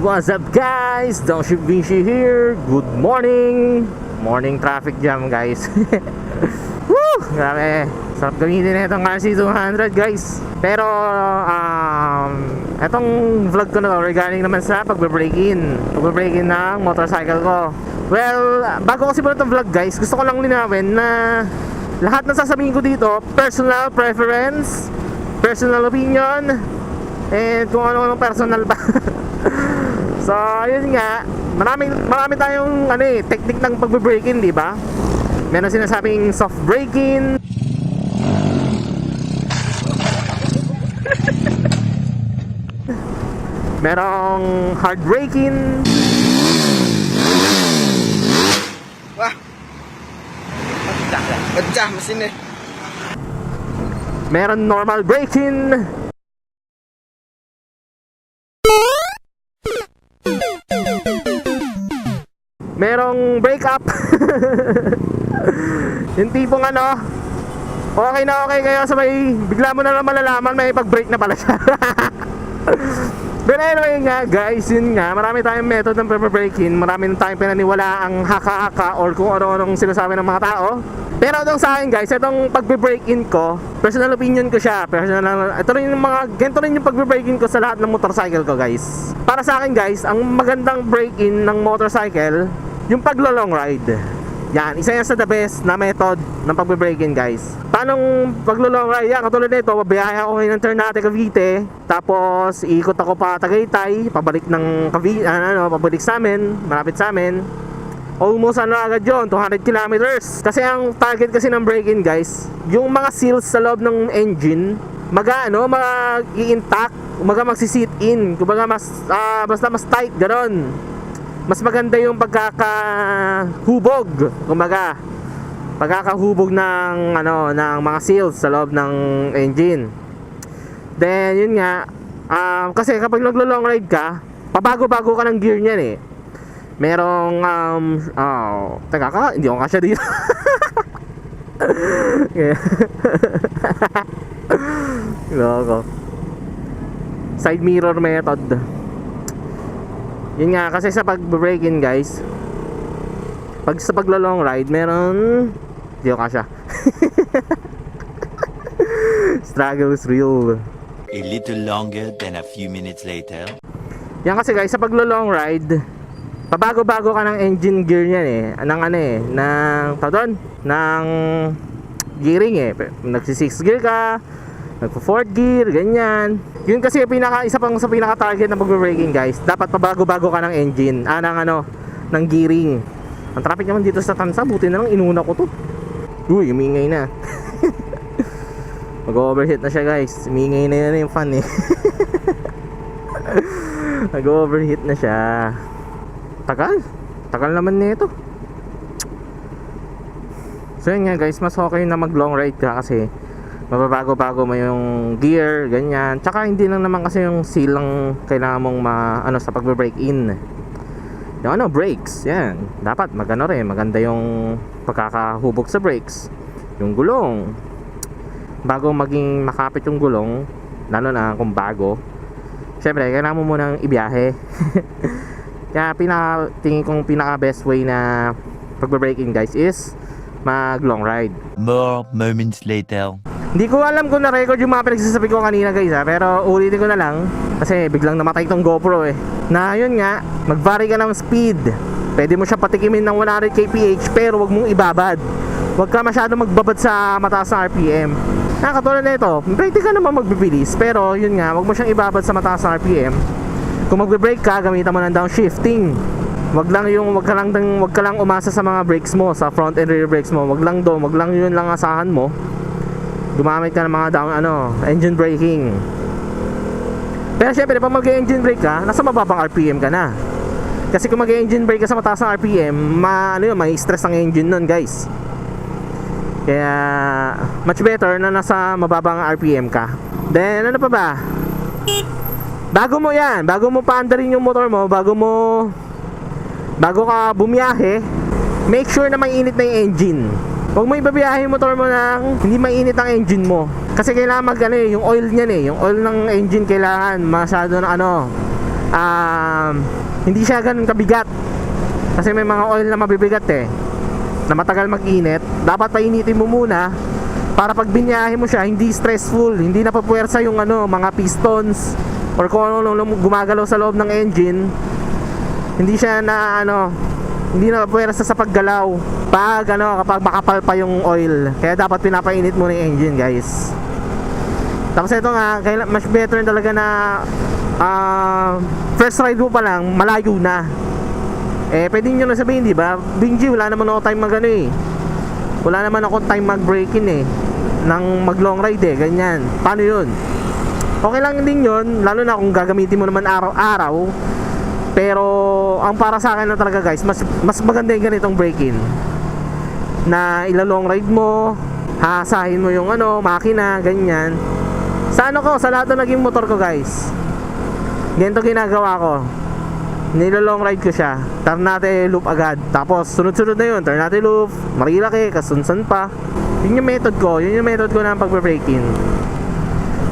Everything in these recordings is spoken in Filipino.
What's up guys? DownShiftVinci here. Good morning. Morning traffic jam guys. Woo! Grabe. Sarap gamitin na itong RC200 guys. Pero etong vlog ko na to regarding naman sa pagbe-break-in ng motorcycle ko. Well, bago kasi po itong vlog guys, gusto ko lang linawin na lahat ng sasabihin ko dito, personal preference, personal opinion, and kung ano-ano personal pa. So, yun nga, marami tayong technique ng pagbe-break-in, di ba? Meron sinasabing soft break-in. Merong hard break-in. Wah. Pecah mesinnya. Meron normal break-in. Merong break up. Yung tipong okay na okay kayo, sabay bigla mo na lang malalaman may pag-break na pala siya. But anyway nga guys, yun nga, marami tayong method ng pagbe-break-in. Marami tayong pinaniwala ang haka-haka or kung ano-anong sinasabi ng mga tao. Pero itong sa akin guys, itong pagbe-break-in ko, personal opinion ko siya. Ito rin yung ganito rin yung pagbe-break-in ko sa lahat ng motorcycle ko guys. Para sa akin guys, ang magandang break-in ng motorcycle, yung paglo-long ride. Yan, isa yan sa the best na method ng pagbe-break-in guys. Paanong paglo-long ride? Yan, katulad nito, babiyahe ako ngayon ng Ternate, Cavite. Tapos, iikot ako pa Tagaytay, pabalik ng Cavite, pabalik sa amin, malapit sa amin. Almost agad yun, 200 kilometers. Kasi ang target kasi ng break-in guys, yung mga seals sa loob ng engine, mag-i-intact, magsi-sit in, kumbaga basta mas tight, ganon. Mas maganda yung pagkakahubog, kumbaga pagkakahubog ng mga seals sa loob ng engine. Then yun nga, kasi kapag naglo-long ride ka, pabago-bago ka ng gear niyan eh. Merong teka, hindi ko kasya dito. Loko. Side mirror method. Yun nga, kasi sa pag-break-in guys, sa paglo-long ride, meron hindi ko kasya. Struggle is real. A little longer than a few minutes later. Yan kasi guys, sa paglo-long ride, pabago-bago ka ng engine gear niyan eh. Ng gearing eh. Nagsi-6 gear ka, nagpo-4th gear, ganyan. Yun kasi isa pang sa pinaka-target ng pagbe-breaking guys. Dapat pabago-bago ka ng engine, ng gearing. Ang traffic naman dito sa Tansa, buti na lang inuna ko to. Uy, umingay na. Mag-overheat na siya guys. Umingay na yun yung fan eh. Mag-overheat na siya. Tagal naman nito. So yun nga guys, mas okay na mag-long ride ka kasi mababago-bago mo yung gear, ganyan. Tsaka hindi lang naman kasi yung seal lang kailangan mong sa pagbe-break-in. Yung brakes, yan. Dapat maganda yung pagkakahubog sa brakes. Yung gulong. Bago maging makapit yung gulong, lalo na kung bago, syempre, kailangan mo munang ibiyahe. Kaya tingin kong pinaka best way na pagbe-break-in guys is mag-long ride. More moments later. Hindi ko alam kung na-record yung mga pinagsasabi ko kanina guys pero ulitin ko na lang kasi biglang namatay tong GoPro eh. Na yun nga, mag-vary ka ng speed. Pwede mo siya patikimin ng 100 kph pero wag mong ibabad. Wag ka masyado magbabad sa mataas na RPM. Katulad na ito, pwede ka naman magbibilis pero yun nga, wag mo siyang ibabad sa mataas na RPM. Kung magbe-brake ka, gamitan mo ng downshifting. Wag ka lang umasa sa mga brakes mo, sa front and rear brakes mo. Wag lang yun lang asahan mo. Gumamit ka ng mga engine braking. Pero syempre, pag mag-engine brake ka, nasa mababang RPM ka na. Kasi kung mag-engine brake ka sa mataas na RPM, may stress ang engine nun guys. Kaya much better na nasa mababang RPM ka. Then ano pa ba? Bago mo paandarin yung motor mo, bago ka bumiyahe, make sure na mainit na yung engine. Huwag mo ibabiyahe yung motor mo nang hindi mainit ang engine mo. Kasi kailangan yung oil niyan yung oil ng engine kailangan masyado na hindi siya ganun kabigat. Kasi may mga oil na mabibigat na matagal mag-init. Dapat painitin mo muna para pag binyahe mo siya, hindi stressful, hindi napapuwersa yung mga pistons or kung ano gumagalaw sa loob ng engine. Hindi siya na hindi napapuwersa sa paggalaw kapag makapal pa yung oil. Kaya dapat pinapainit muna yung engine, guys. Tapos ito nga, mas better talaga na first ride mo pa lang, malayo na. Pwede nyo na sabihin, di ba? Vinci, wala naman ako time wala naman ako time mag-break-in nang mag-long ride ganyan. Paano yun? Okay lang din yun, lalo na kung gagamitin mo naman araw-araw. Pero ang para sa akin na talaga, guys, mas maganda yung ganitong break-in na ila-long ride mo, hasahin mo yung makina, ganyan. Sa sa lahat na naging motor ko, guys, ganito ginagawa ko. Nilo-long ride ko siya, Ternate loop agad. Tapos sunod-sunod na yun, Ternate loop, Marilaki, Kasunsan pa. Yun yung method ko ng pagbe-break-in.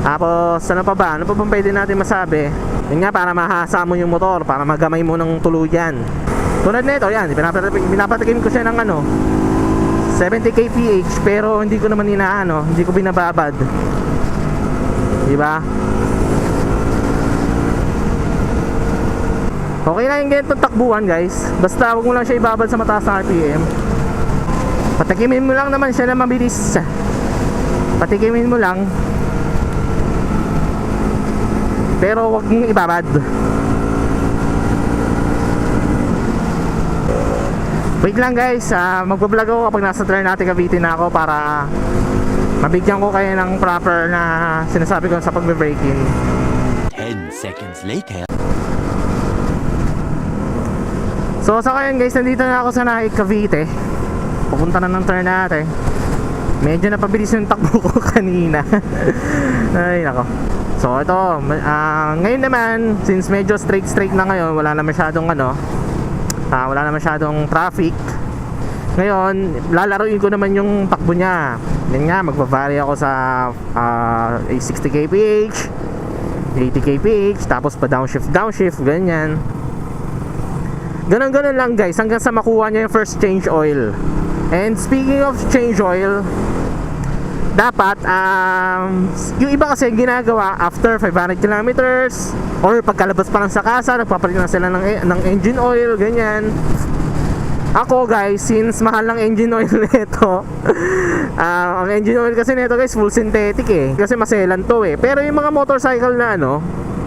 Tapos ano pa ba bang pwede natin masabi? Yun nga, para mahasa mo yung motor, para magamay mo ng tuluyan. Tulad nito, yan, pinapatikim ko siya ng 70 kph, pero hindi ko naman hindi ko binababad. Diba? Okay lang yung ganitong takbuhan, guys. Basta huwag mo lang siya ibabad sa mataas na RPM. Patikimin mo lang naman siya na mabilis. Patikimin mo lang, pero huwag mong ibabad. Wait lang, guys, magbablog ako kapag nasa Ternate Cavite na ako para mabigyan ko kayo ng proper na sinasabi ko sa pagbe-break-in. 10 seconds later. So sa ngayon, guys, nandito na ako sa Cavite. Pupunta na ng Ternate. Medyo napabilis yung takbo ko kanina. Ay nako. So ito, ngayon naman, since medyo straight na ngayon, wala na masyadong traffic. Ngayon, lalaruin ko naman yung takbo niya. Yan nga, magbavari ako sa 60 kph, 80 kph, tapos pa downshift, ganyan. Ganun lang, guys, hanggang sa makuha niya yung first change oil. And speaking of change oil, dapat yung iba kasi ginagawa after 500 kilometers or pagkalabas pa lang sa kasa, nagpapalit na sila ng engine oil, ganyan. Ako, guys, since mahal ng engine oil nito, ang engine oil kasi nito, guys, full synthetic kasi maselan to pero yung mga motorcycle na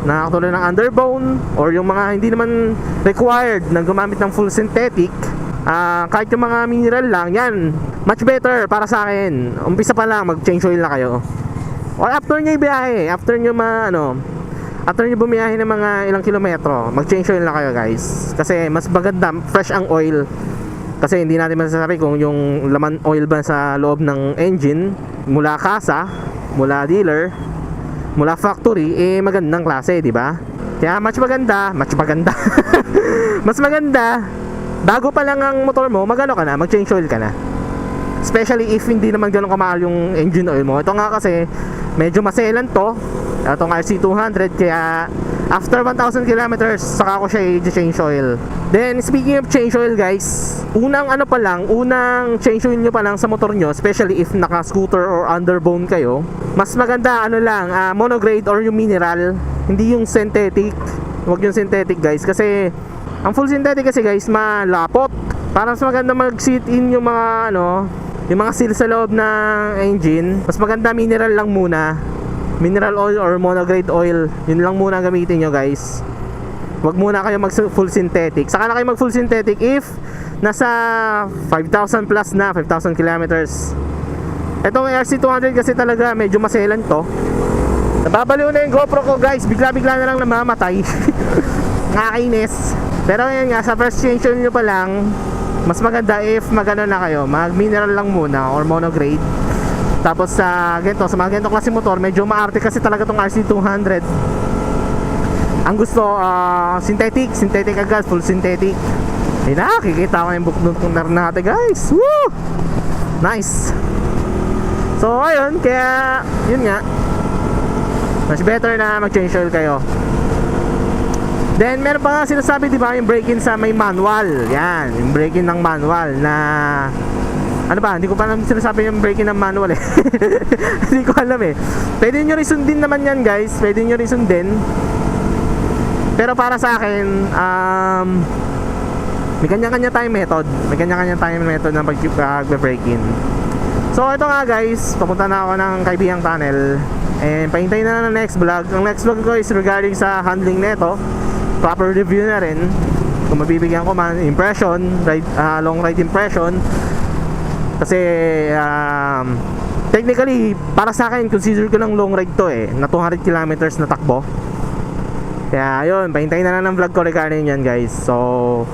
na katulad ng underbone or yung mga hindi naman required na gumamit ng full synthetic, kahit yung mga mineral lang, yan much better para sa akin. Umpisa pa lang, mag-change oil na kayo. Or after nyo ibiyahe, after nyo bumiyahe ng mga ilang kilometro, mag-change oil na kayo, guys. Kasi mas maganda, fresh ang oil. Kasi hindi natin masasabi kung yung laman oil ba sa loob ng engine, mula kasa, mula dealer, mula factory, magandang klase, di ba? Kaya mas maganda mas maganda bago pa lang ang motor mo, mag-change oil ka na. Especially if hindi naman gano'ng kamahal yung engine oil mo. Ito nga kasi medyo maselan to, itong RC200, kaya after 1,000 kilometers saka ko siya i-change oil. Then speaking of change oil, guys, unang change oil nyo pa lang sa motor nyo, especially if naka-scooter or underbone kayo, mas maganda monograde or yung mineral, hindi yung synthetic. Huwag yung synthetic, guys, kasi ang full synthetic kasi, guys, malapot. Para mas maganda mag-sit in yung mga yung mga seal sa loob ng engine, mas maganda mineral lang muna. Mineral oil or monograde oil, yun lang muna gamitin nyo, guys. Huwag muna kayo mag full synthetic. Saka na kayo mag full synthetic if nasa 5,000 plus na, 5,000 kilometers. Itong RC200 kasi talaga medyo maselan to. Nababaliw na yung GoPro ko, guys, bigla-bigla na lang namamatay. Nakakainis. Pero yun nga, sa first change nyo pa lang, mas maganda if magano na kayo, mag mineral lang muna or monograde. Tapos sa mga ganito klase motor, medyo maarte kasi talaga tong RC200. Ang gusto, synthetic agad, full synthetic. Kikita ko yung buknot kong natin, guys. Woo! Nice. So ayun, kaya yun nga, mas better na mag-change oil kayo. Then meron pa nga sinasabi, di ba, yung break-in sa may manual. Yan, yung break-in ng manual na ano ba, hindi ko pa naman sinasabi yung break-in ng manual eh. Hindi ko alam eh. Pwede nyo rin sundin naman yan guys, pwede nyo rin sundin. Pero para sa akin, may kanya-kanya tayong method. May kanya-kanya tayong method ng pag-break-in. So ito nga guys, papunta na ako ng Kaibigang Tunnel. And pahintayin na ng next vlog. Ang next vlog ko is regarding sa handling neto. Proper review na rin. Kung mabibigyan ko man impression, long ride impression. Kasi technically para sa akin consider ko ng long ride to eh, na 200 kilometers na takbo. Kaya ayun, pahintayin na lang ng vlog ko regarding yan guys. So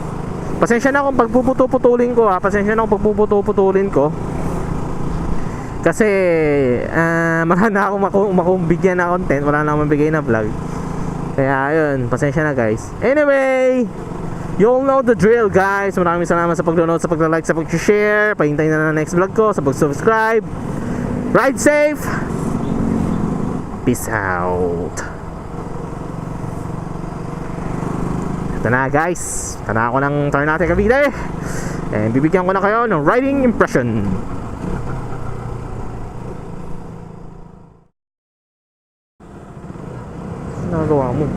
pasensya na kung pagpuputulin ko ha. Pasensya na kung pagpuputulin ko. Kasi wala na akong bigyan na content, wala na akong mabigay na vlog. Kaya ayun, pasensya na guys. Anyway, you'll know the drill guys. Maraming salamat sa pag-download, sa pag-like, sa pag-share. Pahintayin na ng next vlog ko, sa pag-subscribe. Ride safe. Peace out. Ito na guys, ito na ako ng Ternate Cavite. And bibigyan ko na kayo ng riding impression. Nagawa mo.